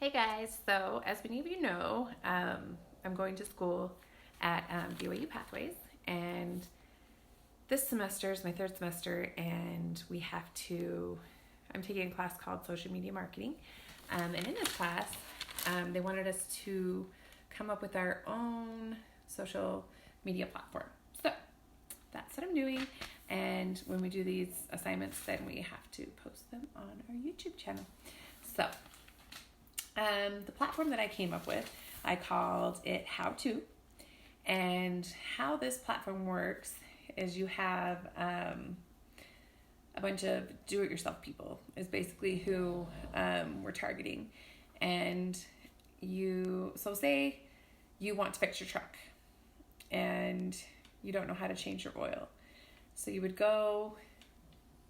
Hey guys, so as many of you know, I'm going to school at BYU Pathways, and this semester is my third semester, and I'm taking a class called Social Media Marketing. And in this class, they wanted us to come up with our own social media platform. So that's what I'm doing. And when we do these assignments, then we have to post them on our YouTube channel. So the platform that I came up with, I called it How To. And how this platform works is you have a bunch of do-it-yourself people is basically who we're targeting. And so say you want to fix your truck and you don't know how to change your oil. So you would go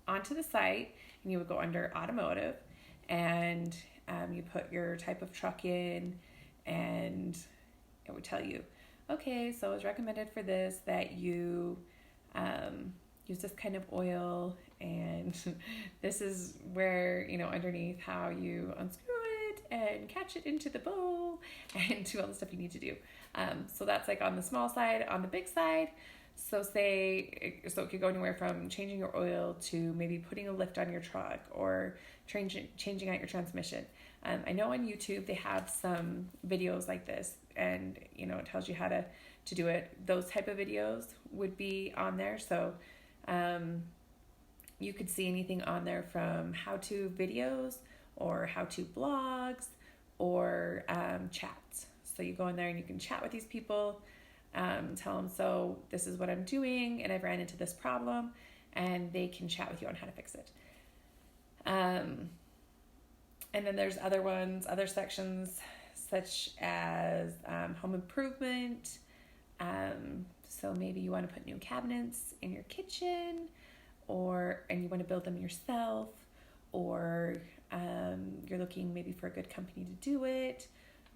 onto the site and you would go under automotive, and you put your type of truck in, and it would tell you, okay, so it's recommended for this that you use this kind of oil, and this is where, underneath how you unscrew it and catch it into the bowl and do all the stuff you need to do. So that's like on the small side. On the big side, so it could go anywhere from changing your oil to maybe putting a lift on your truck or changing out your transmission. I know on YouTube they have some videos like this, and it tells you how to do it. Those type of videos would be on there. So you could see anything on there from how-to videos or how-to blogs or chats. So you go in there and you can chat with these people, tell them, so this is what I'm doing and I've ran into this problem, and they can chat with you on how to fix it. And then there's other sections such as home improvement. So maybe you want to put new cabinets in your kitchen, and you want to build them yourself, or you're looking maybe for a good company to do it,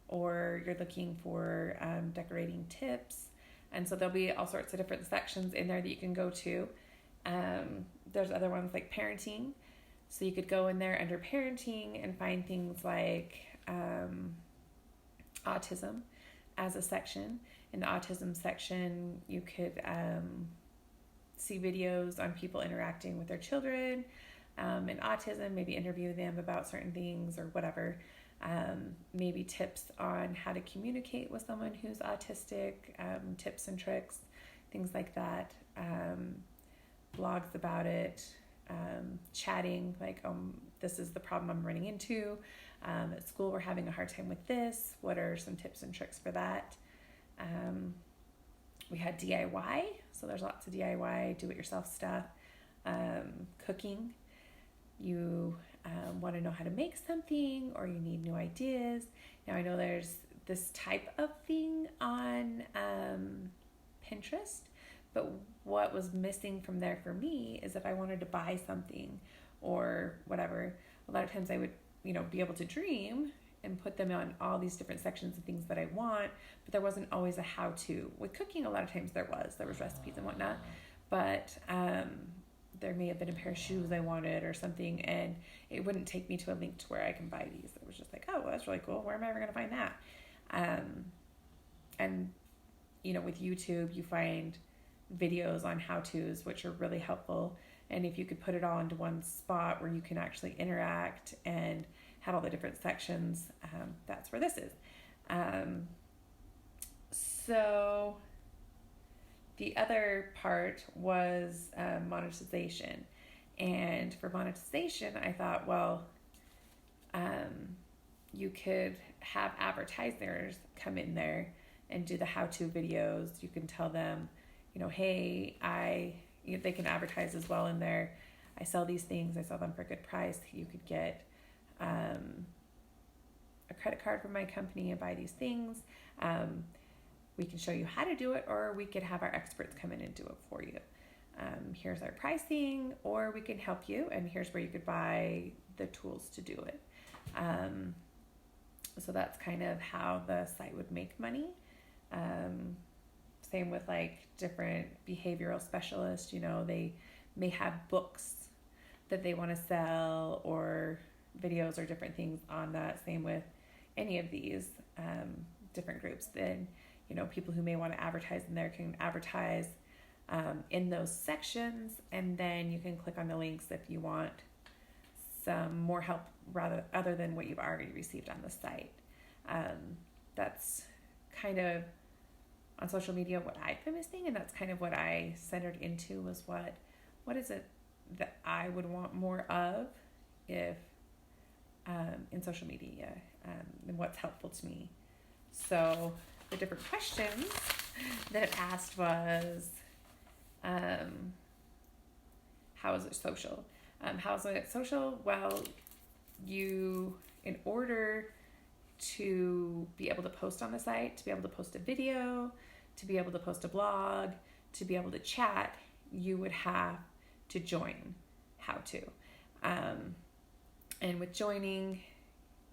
or you're looking for decorating tips. And so there'll be all sorts of different sections in there that you can go to. There's other ones like parenting. So you could go in there under parenting and find things like autism as a section. In the autism section, you could see videos on people interacting with their children and autism, maybe interview them about certain things or whatever. Maybe tips on how to communicate with someone who's autistic, tips and tricks, things like that. Blogs about it. Chatting like, this is the problem I'm running into. At school, we're having a hard time with this. What are some tips and tricks for that? We had DIY, so there's lots of DIY, do-it-yourself stuff. Cooking, you want to know how to make something, or you need new ideas. Now, I know there's this type of thing on Pinterest, but what was missing from there for me is if I wanted to buy something or whatever, a lot of times I would, be able to dream and put them on all these different sections of things that I want, but there wasn't always a how-to. With cooking, a lot of times there was recipes and whatnot, but there may have been a pair of shoes I wanted or something, and it wouldn't take me to a link to where I can buy these. It was just like, oh, well, that's really cool. Where am I ever going to find that? And with YouTube, you find videos on how-tos, which are really helpful. And if you could put it all into one spot where you can actually interact and have all the different sections, that's where this is. So the other part was monetization. And for monetization, I thought, well, you could have advertisers come in there and do the how-to videos. You can tell them, hey, they can advertise as well in there. I sell these things. I sell them for a good price. You could get a credit card from my company and buy these things. We can show you how to do it, or we could have our experts come in and do it for you. Here's our pricing, or we can help you, and here's where you could buy the tools to do it. So that's kind of how the site would make money. Same with like different behavioral specialists, they may have books that they want to sell, or videos or different things on that. Same with, any of these different groups, then, people who may want to advertise in there can advertise in those sections, and then you can click on the links if you want some more help other than what you've already received on the site. That's kind of on social media what I've been missing, and that's kind of what I centered into was what is it that I would want more of if in social media, and what's helpful to me. So the different questions that it asked was, how is it social? How is it social? Well, in order to be able to post on the site, to be able to post a video, to be able to post a blog, to be able to chat, you would have to join How To. And with joining,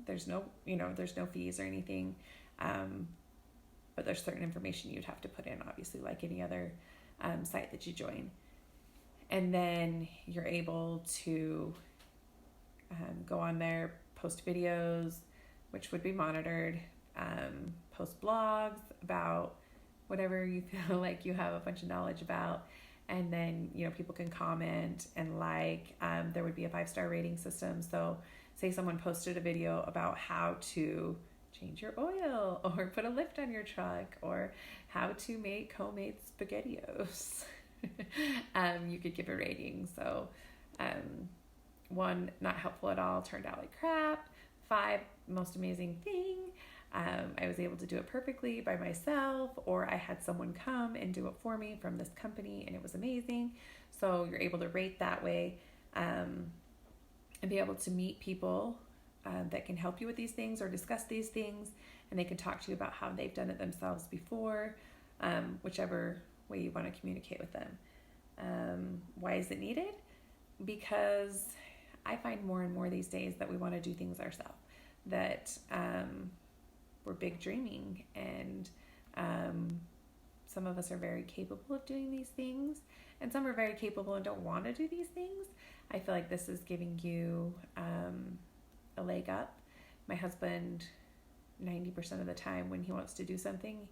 there's no fees or anything, but there's certain information you'd have to put in, obviously, like any other site that you join. And then you're able to go on there, post videos, which would be monitored, post blogs about whatever you feel like you have a bunch of knowledge about. And then, people can comment and there would be a 5-star rating system. So say someone posted a video about how to change your oil or put a lift on your truck or how to make homemade SpaghettiOs. You could give a rating. So 1, not helpful at all, turned out like crap. 5, most amazing thing. I was able to do it perfectly by myself, or I had someone come and do it for me from this company and it was amazing. So you're able to rate that way, and be able to meet people that can help you with these things or discuss these things, and they can talk to you about how they've done it themselves before, whichever way you want to communicate with them. Why is it needed? Because I find more and more these days that we want to do things ourselves, that we're big dreaming, and some of us are very capable of doing these things, and some are very capable and don't want to do these things. I feel like this is giving you a leg up. My husband, 90% of the time when he wants to do something,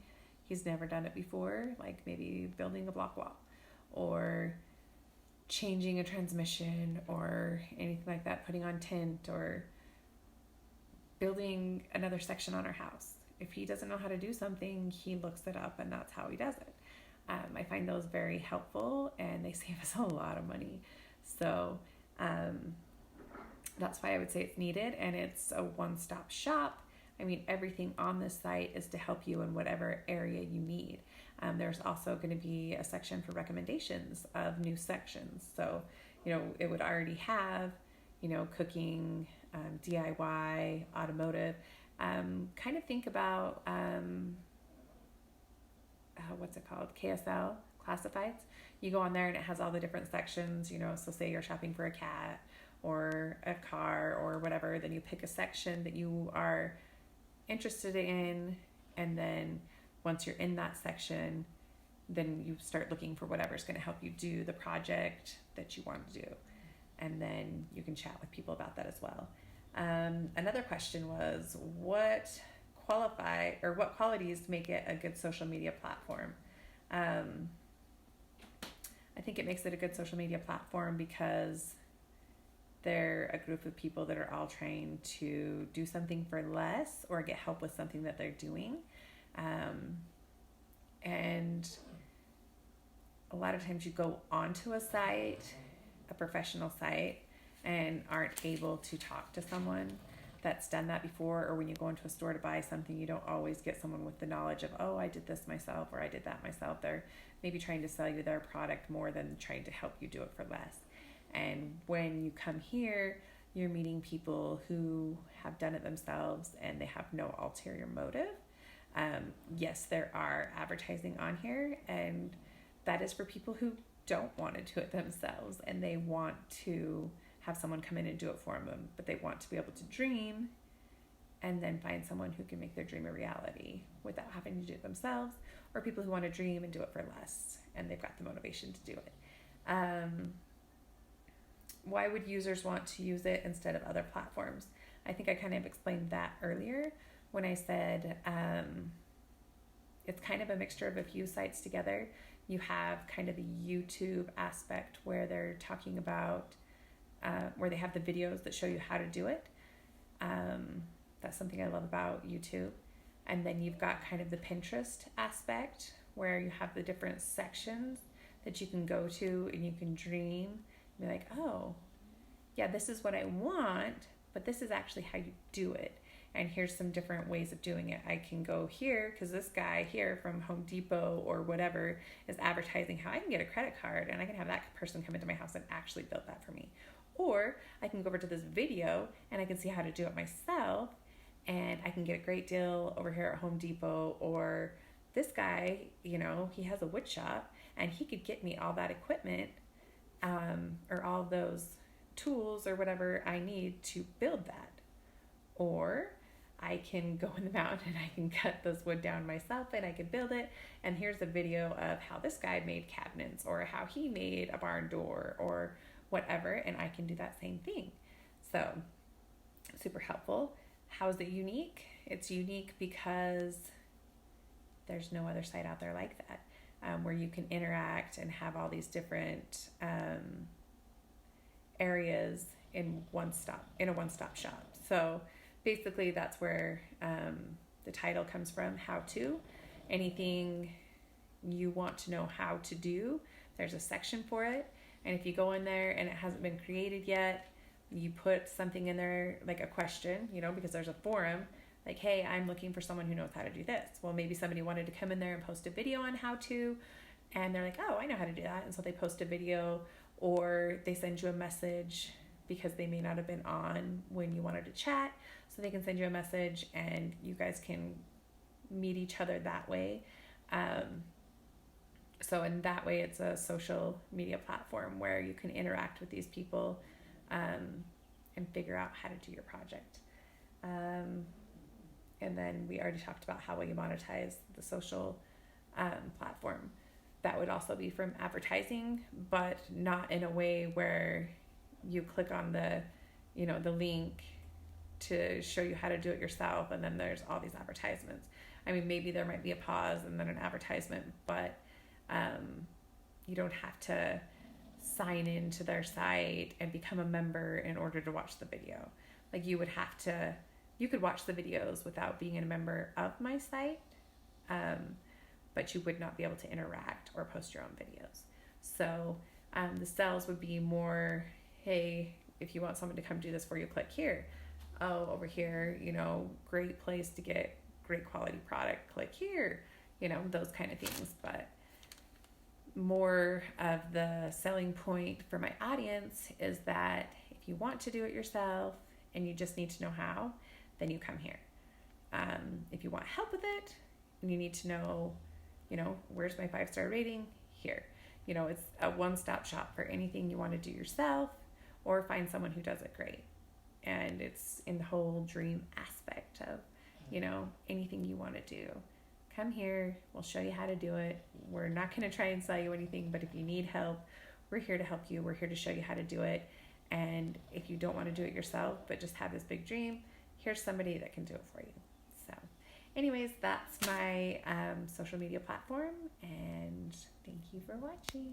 he's never done it before, like maybe building a block wall or changing a transmission or anything like that, putting on tint or building another section on our house. If he doesn't know how to do something, he looks it up and that's how he does it. I find those very helpful and they save us a lot of money. So that's why I would say it's needed, and it's a one-stop shop. I mean, everything on this site is to help you in whatever area you need. There's also going to be a section for recommendations of new sections. So, it would already have, cooking, DIY, automotive. Kind of think about, what's it called? KSL, classifieds. You go on there and it has all the different sections, so say you're shopping for a cat or a car or whatever, then you pick a section that you are interested in, and then once you're in that section, then you start looking for whatever's going to help you do the project that you want to do, and then you can chat with people about that as well. Another question was what qualities make it a good social media platform? I think it makes it a good social media platform because they're a group of people that are all trying to do something for less or get help with something that they're doing. And a lot of times you go onto a site, a professional site, and aren't able to talk to someone that's done that before, or when you go into a store to buy something, you don't always get someone with the knowledge of, I did this myself or I did that myself. They're maybe trying to sell you their product more than trying to help you do it for less. And when you come here, you're meeting people who have done it themselves and they have no ulterior motive. Yes, there are advertising on here, and that is for people who don't want to do it themselves and they want to have someone come in and do it for them, but they want to be able to dream and then find someone who can make their dream a reality without having to do it themselves, or people who want to dream and do it for less and they've got the motivation to do it. Why would users want to use it instead of other platforms? I think I kind of explained that earlier, when I said it's kind of a mixture of a few sites together. You have kind of the YouTube aspect where they're talking about, where they have the videos that show you how to do it. That's something I love about YouTube. And then you've got kind of the Pinterest aspect where you have the different sections that you can go to and you can dream and be like, oh, yeah, this is what I want, but this is actually how you do it. And here's some different ways of doing it. I can go here because this guy here from Home Depot or whatever is advertising how I can get a credit card and I can have that person come into my house and actually build that for me. Or I can go over to this video and I can see how to do it myself, and I can get a great deal over here at Home Depot. Or this guy, you know, he has a wood shop and he could get me all that equipment, or all those tools or whatever I need to build that. Or I can go in the mountain and I can cut this wood down myself and I can build it. And here's a video of how this guy made cabinets or how he made a barn door or whatever. And I can do that same thing. So super helpful. How is it unique? It's unique because there's no other site out there like that, where you can interact and have all these different areas in a one-stop shop. So basically that's where the title comes from, how to. Anything you want to know how to do, there's a section for it. And if you go in there and it hasn't been created yet, you put something in there, like a question, you know, because there's a forum, like, hey, I'm looking for someone who knows how to do this. Well, maybe somebody wanted to come in there and post a video on how to, and they're like, oh, I know how to do that. And so they post a video, or they send you a message because they may not have been on when you wanted to chat. So they can send you a message and you guys can meet each other that way. So in that way, it's a social media platform where you can interact with these people and figure out how to do your project. And then we already talked about how will you monetize the social platform. That would also be from advertising, but not in a way where you click on the link to show you how to do it yourself, and then there's all these advertisements. I mean, maybe there might be a pause and then an advertisement, but you don't have to sign into their site and become a member in order to watch the video. Like you could watch the videos without being a member of my site, but you would not be able to interact or post your own videos. So the sales would be more, hey, if you want someone to come do this for you, click here. Oh, over here, great place to get great quality product, click here, those kind of things. But more of the selling point for my audience is that if you want to do it yourself and you just need to know how, then you come here. If you want help with it and you need to know, where's my 5-star rating? Here. It's a one-stop shop for anything you want to do yourself or find someone who does it great. And it's in the whole dream aspect of, anything you want to do. Come here, we'll show you how to do it. We're not going to try and sell you anything, but if you need help, we're here to help you. We're here to show you how to do it. And if you don't want to do it yourself, but just have this big dream, here's somebody that can do it for you. So anyways, that's my social media platform, and thank you for watching.